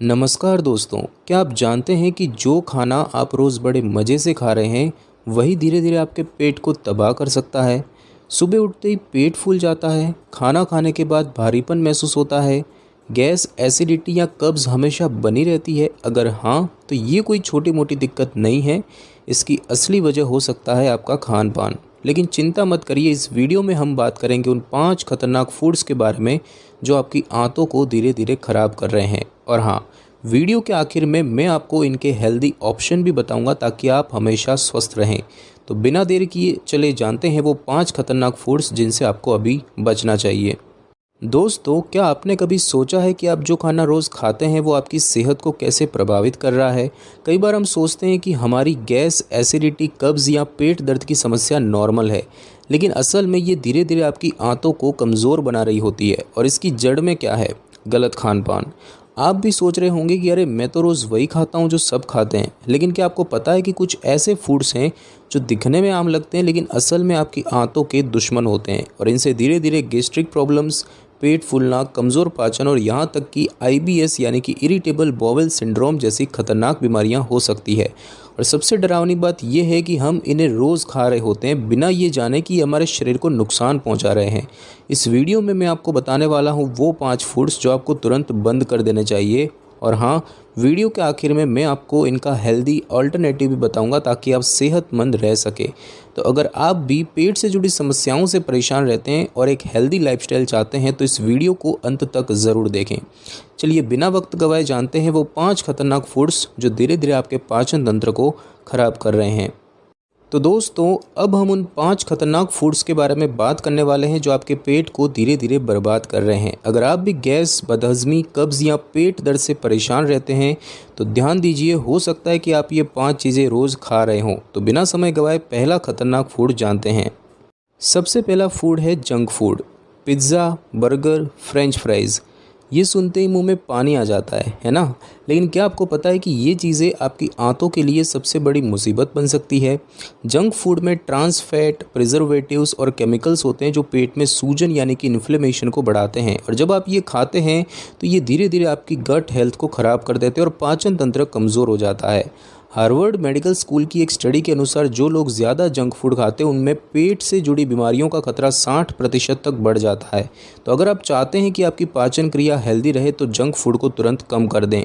नमस्कार दोस्तों, क्या आप जानते हैं कि जो खाना आप रोज़ बड़े मज़े से खा रहे हैं, वही धीरे धीरे आपके पेट को तबाह कर सकता है। सुबह उठते ही पेट फूल जाता है, खाना खाने के बाद भारीपन महसूस होता है, गैस, एसिडिटी या कब्ज़ हमेशा बनी रहती है। अगर हाँ, तो ये कोई छोटी मोटी दिक्कत नहीं है। इसकी असली वजह हो सकता है आपका खान पान। लेकिन चिंता मत करिए, इस वीडियो में हम बात करेंगे उन 5 खतरनाक फूड्स के बारे में जो आपकी आंतों को धीरे धीरे ख़राब कर रहे हैं। और हाँ, वीडियो के आखिर में मैं आपको इनके हेल्दी ऑप्शन भी बताऊंगा ताकि आप हमेशा स्वस्थ रहें। तो बिना देर किए चले जानते हैं वो 5 खतरनाक फूड्स जिनसे आपको अभी बचना चाहिए। दोस्तों, क्या आपने कभी सोचा है कि आप जो खाना रोज़ खाते हैं वो आपकी सेहत को कैसे प्रभावित कर रहा है? कई बार हम सोचते हैं कि हमारी गैस, एसिडिटी, कब्ज़ या पेट दर्द की समस्या नॉर्मल है, लेकिन असल में ये धीरे धीरे आपकी आंतों को कमज़ोर बना रही होती है। और इसकी जड़ में क्या है? गलत खान पान। आप भी सोच रहे होंगे कि अरे मैं तो रोज़ वही खाता हूँ जो सब खाते हैं, लेकिन क्या आपको पता है कि कुछ ऐसे फूड्स हैं जो दिखने में आम लगते हैं लेकिन असल में आपकी आंतों के दुश्मन होते हैं और इनसे धीरे धीरे गैस्ट्रिक प्रॉब्लम्स, पेट फूलना, कमज़ोर पाचन और यहाँ तक कि आईबीएस यानी कि इरिटेबल बॉवेल सिंड्रोम जैसी खतरनाक बीमारियाँ हो सकती है। और सबसे डरावनी बात यह है कि हम इन्हें रोज़ खा रहे होते हैं बिना ये जाने कि ये हमारे शरीर को नुकसान पहुंचा रहे हैं। इस वीडियो में मैं आपको बताने वाला हूं वो 5 फूड्स जो आपको तुरंत बंद कर देने चाहिए। और हाँ, वीडियो के आखिर में मैं आपको इनका हेल्दी ऑल्टरनेटिव भी बताऊंगा ताकि आप सेहतमंद रह सके। तो अगर आप भी पेट से जुड़ी समस्याओं से परेशान रहते हैं और एक हेल्दी लाइफस्टाइल चाहते हैं तो इस वीडियो को अंत तक ज़रूर देखें। चलिए बिना वक्त गवाए जानते हैं वो 5 खतरनाक फूड्स जो धीरे धीरे आपके पाचन तंत्र को ख़राब कर रहे हैं। तो दोस्तों, अब हम उन 5 खतरनाक फूड्स के बारे में बात करने वाले हैं जो आपके पेट को धीरे धीरे बर्बाद कर रहे हैं। अगर आप भी गैस, बदहज़मी, कब्ज़ या पेट दर्द से परेशान रहते हैं तो ध्यान दीजिए, हो सकता है कि आप ये 5 चीज़ें रोज़ खा रहे हों। तो बिना समय गवाए पहला खतरनाक फूड जानते हैं। सबसे पहला फूड है junk food. Pizza, burger, French fries. ये सुनते ही मुंह में पानी आ जाता है ना? लेकिन क्या आपको पता है कि ये चीज़ें आपकी आंतों के लिए सबसे बड़ी मुसीबत बन सकती है? जंक फूड में ट्रांस फैट, प्रिजर्वेटिव्स और केमिकल्स होते हैं जो पेट में सूजन यानी कि इन्फ्लेमेशन को बढ़ाते हैं। और जब आप ये खाते हैं तो ये धीरे धीरे आपकी गट हेल्थ को ख़राब कर देते हैं और पाचन तंत्र कमज़ोर हो जाता है। हार्वर्ड मेडिकल स्कूल की एक स्टडी के अनुसार जो लोग ज़्यादा जंक फूड खाते हैं उनमें पेट से जुड़ी बीमारियों का खतरा 60% तक बढ़ जाता है। तो अगर आप चाहते हैं कि आपकी पाचन क्रिया हेल्दी रहे तो जंक फूड को तुरंत कम कर दें।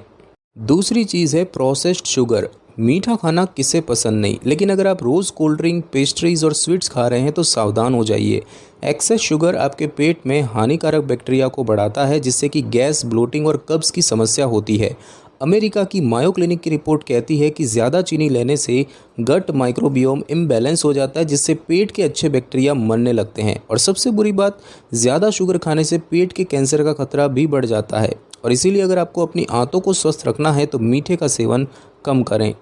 दूसरी चीज़ है प्रोसेस्ड शुगर। मीठा खाना किसे पसंद नहीं, लेकिन अगर आप रोज़ कोल्ड ड्रिंक, पेस्ट्रीज़ और स्वीट्स खा रहे हैं तो सावधान हो जाइए। एक्सेस शुगर आपके पेट में हानिकारक बैक्टीरिया को बढ़ाता है जिससे कि गैस, ब्लोटिंग और कब्ज़ की समस्या होती है। अमेरिका की मायो क्लिनिक की रिपोर्ट कहती है कि ज़्यादा चीनी लेने से गट माइक्रोबियोम इम्बैलेंस हो जाता है जिससे पेट के अच्छे बैक्टीरिया मरने लगते हैं। और सबसे बुरी बात, ज़्यादा शुगर खाने से पेट के कैंसर का खतरा भी बढ़ जाता है। और इसीलिए अगर आपको अपनी आंतों को स्वस्थ रखना है तो मीठे का सेवन कम करें।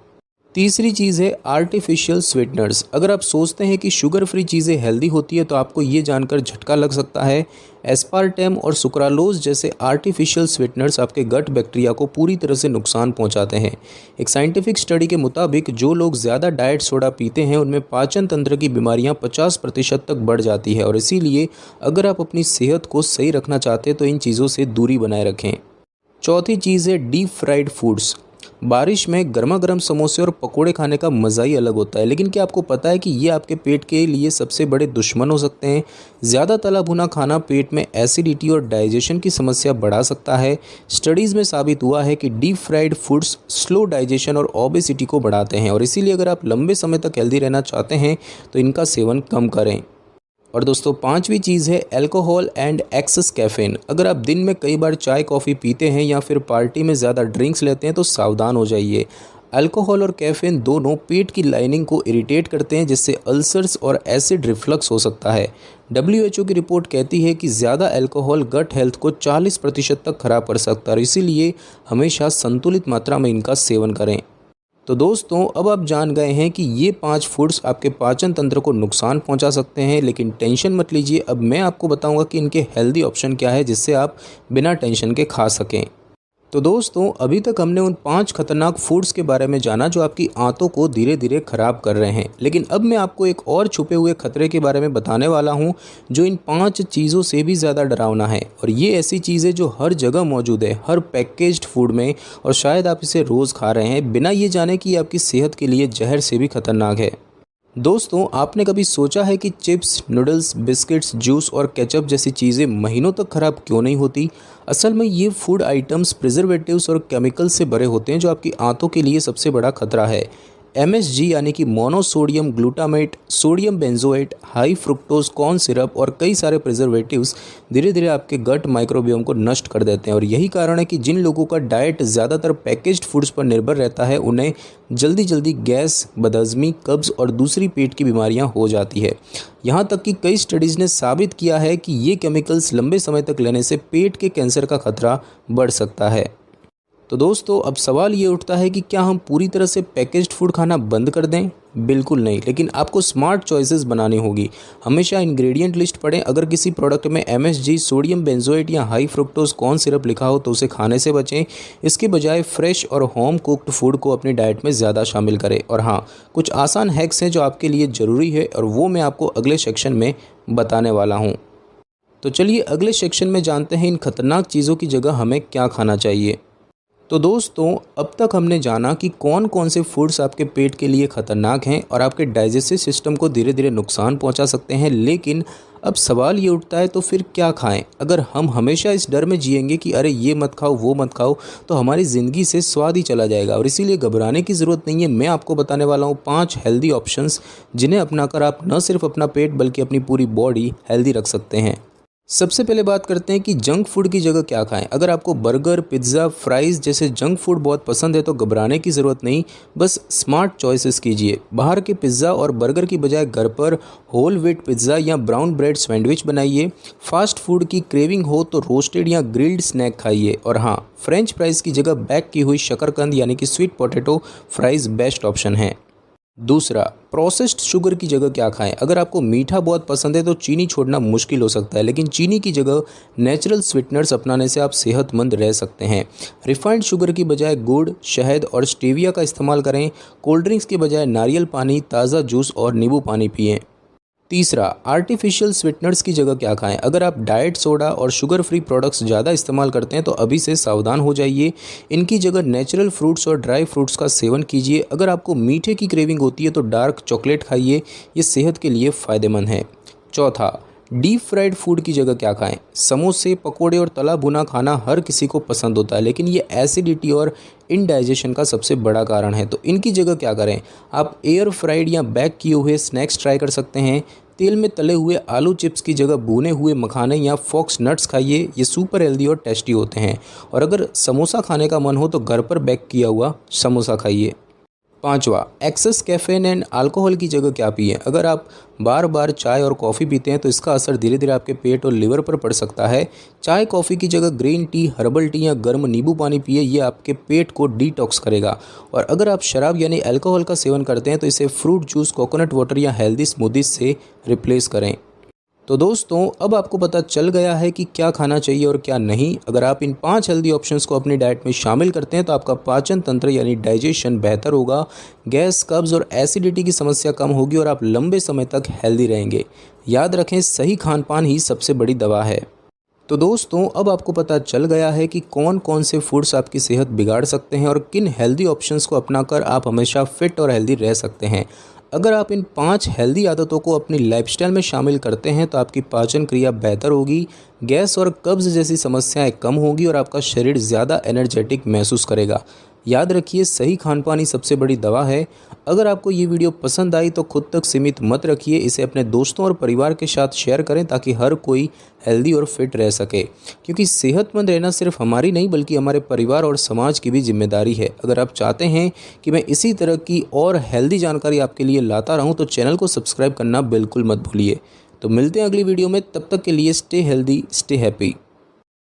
तीसरी चीज़ है आर्टिफिशियल स्वीटनर्स। अगर आप सोचते हैं कि शुगर फ्री चीज़ें हेल्दी होती है तो आपको ये जानकर झटका लग सकता है। एस्पार्टेम और सुक्रालोज जैसे आर्टिफिशियल स्वीटनर्स आपके गट बैक्टीरिया को पूरी तरह से नुकसान पहुंचाते हैं। एक साइंटिफिक स्टडी के मुताबिक जो लोग ज़्यादा डाइट सोडा पीते हैं उनमें पाचन तंत्र की बीमारियां 50% तक बढ़ जाती है। और इसीलिए अगर आप अपनी सेहत को सही रखना चाहते हैं तो इन चीज़ों से दूरी बनाए रखें। चौथी चीज़ है डीप फ्राइड फूड्स। बारिश में गर्मा गर्म समोसे और पकोड़े खाने का मज़ा ही अलग होता है, लेकिन क्या आपको पता है कि ये आपके पेट के लिए सबसे बड़े दुश्मन हो सकते हैं? ज़्यादा तला भुना खाना पेट में एसिडिटी और डाइजेशन की समस्या बढ़ा सकता है। स्टडीज़ में साबित हुआ है कि deep fried foods slow digestion और ओबेसिटी को बढ़ाते हैं। और इसीलिए अगर आप लंबे समय तक हेल्दी रहना चाहते हैं तो इनका सेवन कम करें। और दोस्तों, पांचवी चीज़ है अल्कोहल एंड एक्सेस कैफीन। अगर आप दिन में कई बार चाय कॉफ़ी पीते हैं या फिर पार्टी में ज़्यादा ड्रिंक्स लेते हैं तो सावधान हो जाइए। अल्कोहल और कैफीन दोनों पेट की लाइनिंग को इरिटेट करते हैं जिससे अल्सर्स और एसिड रिफ्लक्स हो सकता है। WHO की रिपोर्ट कहती है कि ज़्यादा अल्कोहल गट हेल्थ को 40% तक खराब कर सकता है। इसीलिए हमेशा संतुलित मात्रा में इनका सेवन करें। तो दोस्तों, अब आप जान गए हैं कि ये 5 फूड्स आपके पाचन तंत्र को नुकसान पहुंचा सकते हैं, लेकिन टेंशन मत लीजिए। अब मैं आपको बताऊंगा कि इनके हेल्दी ऑप्शन क्या है जिससे आप बिना टेंशन के खा सकें। तो दोस्तों, अभी तक हमने उन 5 खतरनाक फूड्स के बारे में जाना जो आपकी आंतों को धीरे धीरे खराब कर रहे हैं। लेकिन अब मैं आपको एक और छुपे हुए खतरे के बारे में बताने वाला हूं जो इन 5 चीज़ों से भी ज़्यादा डरावना है। और ये ऐसी चीज़ है जो हर जगह मौजूद है, हर पैकेज्ड फूड में, और शायद आप इसे रोज़ खा रहे हैं बिना ये जाने कि ये आपकी सेहत के लिए जहर से भी खतरनाक है। दोस्तों, आपने कभी सोचा है कि चिप्स, नूडल्स, बिस्किट्स, जूस और केचप जैसी चीज़ें महीनों तक ख़राब क्यों नहीं होती? असल में ये फूड आइटम्स प्रिजर्वेटिव्स और केमिकल्स से भरे होते हैं जो आपकी आंतों के लिए सबसे बड़ा खतरा है। MSG यानी कि monosodium glutamate, sodium benzoate, high fructose corn syrup और कई सारे प्रिजर्वेटिव्स धीरे धीरे आपके गट माइक्रोबियोम को नष्ट कर देते हैं। और यही कारण है कि जिन लोगों का डाइट ज़्यादातर पैकेज्ड फूड्स पर निर्भर रहता है उन्हें जल्दी जल्दी गैस, बदहज़मी, कब्ज़ और दूसरी पेट की बीमारियां हो जाती है। यहाँ तक कि कई स्टडीज़ ने साबित किया है कि ये केमिकल्स लंबे समय तक लेने से पेट के कैंसर का खतरा बढ़ सकता है। तो दोस्तों, अब सवाल ये उठता है कि क्या हम पूरी तरह से पैकेज्ड फूड खाना बंद कर दें? बिल्कुल नहीं, लेकिन आपको स्मार्ट चॉइसेस बनानी होगी। हमेशा इंग्रेडिएंट लिस्ट पढ़ें। अगर किसी प्रोडक्ट में MSG, सोडियम बेंजोएट या हाई फ्रुक्टोज कॉर्न सिरप लिखा हो तो उसे खाने से बचें। इसके बजाय फ्रेश और होम कुक्ड फूड को अपनी डाइट में ज़्यादा शामिल करें। और हाँ, कुछ आसान हैक्स हैं जो आपके लिए ज़रूरी है और वो मैं आपको अगले सेक्शन में बताने वाला हूँ। तो चलिए अगले सेक्शन में जानते हैं इन खतरनाक चीज़ों की जगह हमें क्या खाना चाहिए। तो दोस्तों, अब तक हमने जाना कि कौन कौन से फूड्स आपके पेट के लिए खतरनाक हैं और आपके डाइजेस्टिव सिस्टम को धीरे धीरे नुकसान पहुंचा सकते हैं। लेकिन अब सवाल ये उठता है, तो फिर क्या खाएं? अगर हम हमेशा इस डर में जिएंगे कि अरे ये मत खाओ, वो मत खाओ, तो हमारी ज़िंदगी से स्वाद ही चला जाएगा। और इसीलिए घबराने की ज़रूरत नहीं है। मैं आपको बताने वाला हूँ 5 हेल्दी ऑप्शंस जिन्हें अपनाकर आप न सिर्फ अपना पेट बल्कि अपनी पूरी बॉडी हेल्दी रख सकते हैं। सबसे पहले बात करते हैं कि जंक फूड की जगह क्या खाएं। अगर आपको बर्गर, पिज़्ज़ा, फ्राइज़ जैसे जंक फूड बहुत पसंद है तो घबराने की ज़रूरत नहीं, बस स्मार्ट चॉइसेस कीजिए। बाहर के पिज़्ज़ा और बर्गर की बजाय घर पर होल व्हीट पिज़्ज़ा या ब्राउन ब्रेड सैंडविच बनाइए। फास्ट फूड की क्रेविंग हो तो रोस्टेड या ग्रिल्ड स्नैक खाइए। और हाँ, फ्रेंच फ्राइज़ की जगह बेक की हुई शकरकंद यानी कि sweet potato fries best option है। दूसरा, प्रोसेस्ड शुगर की जगह क्या खाएं? अगर आपको मीठा बहुत पसंद है तो चीनी छोड़ना मुश्किल हो सकता है, लेकिन चीनी की जगह नेचुरल स्वीटनर्स अपनाने से आप सेहतमंद रह सकते हैं। रिफाइंड शुगर की बजाय गुड़, शहद और स्टेविया का इस्तेमाल करें। कोल्ड ड्रिंक्स के बजाय नारियल पानी, ताज़ा जूस और नींबू पानी पिएं। तीसरा, आर्टिफिशियल स्वीटनर्स की जगह क्या खाएं? अगर आप डाइट सोडा और शुगर फ्री प्रोडक्ट्स ज़्यादा इस्तेमाल करते हैं तो अभी से सावधान हो जाइए। इनकी जगह नेचुरल फ्रूट्स और ड्राई फ्रूट्स का सेवन कीजिए। अगर आपको मीठे की क्रेविंग होती है तो डार्क चॉकलेट खाइए, ये सेहत के लिए फ़ायदेमंद है। चौथा, डीप फ्राइड फूड की जगह क्या खाएं? समोसे, पकोड़े और तला भुना खाना हर किसी को पसंद होता है, लेकिन ये एसिडिटी और इनडाइजेशन का सबसे बड़ा कारण है। तो इनकी जगह क्या करें? आप एयर फ्राइड या बेक किए हुए स्नैक्स ट्राई कर सकते हैं। तेल में तले हुए आलू चिप्स की जगह भुने हुए मखाने या फॉक्स नट्स खाइए, ये सुपर हेल्दी और टेस्टी होते हैं। और अगर समोसा खाने का मन हो तो घर पर बेक किया हुआ समोसा खाइए। पांचवा, एक्सेस कैफीन एंड अल्कोहल की जगह क्या पिए? अगर आप बार बार चाय और कॉफ़ी पीते हैं तो इसका असर धीरे धीरे आपके पेट और लिवर पर पड़ सकता है। चाय कॉफ़ी की जगह ग्रीन टी, हर्बल टी या गर्म नींबू पानी पिए, ये आपके पेट को डिटॉक्स करेगा। और अगर आप शराब यानी अल्कोहल का सेवन करते हैं तो इसे फ्रूट जूस, कोकोनट वाटर या हेल्दी स्मूदीज से रिप्लेस करें। तो दोस्तों, अब आपको पता चल गया है कि क्या खाना चाहिए और क्या नहीं। अगर आप इन 5 हेल्दी ऑप्शंस को अपनी डाइट में शामिल करते हैं तो आपका पाचन तंत्र यानी डाइजेशन बेहतर होगा, गैस, कब्ज़ और एसिडिटी की समस्या कम होगी और आप लंबे समय तक हेल्दी रहेंगे। याद रखें, सही खान पान ही सबसे बड़ी दवा है। तो दोस्तों, अब आपको पता चल गया है कि कौन कौन से फूड्स आपकी सेहत बिगाड़ सकते हैं और किन हेल्दी ऑप्शंस को अपनाकर आप हमेशा फिट और हेल्दी रह सकते हैं। अगर आप इन 5 हेल्दी आदतों को अपनी लाइफस्टाइल में शामिल करते हैं तो आपकी पाचन क्रिया बेहतर होगी, गैस और कब्ज़ जैसी समस्याएं कम होगी और आपका शरीर ज़्यादा एनर्जेटिक महसूस करेगा। याद रखिए, सही खानपान ही सबसे बड़ी दवा है। अगर आपको ये वीडियो पसंद आई तो खुद तक सीमित मत रखिए, इसे अपने दोस्तों और परिवार के साथ शेयर करें ताकि हर कोई हेल्दी और फिट रह सके, क्योंकि सेहतमंद रहना सिर्फ हमारी नहीं बल्कि हमारे परिवार और समाज की भी जिम्मेदारी है। अगर आप चाहते हैं कि मैं इसी तरह की और हेल्दी जानकारी आपके लिए लाता रहूं तो चैनल को सब्सक्राइब करना बिल्कुल मत भूलिए। तो मिलते हैं अगली वीडियो में, तब तक के लिए स्टे हेल्दी, स्टे हैप्पी।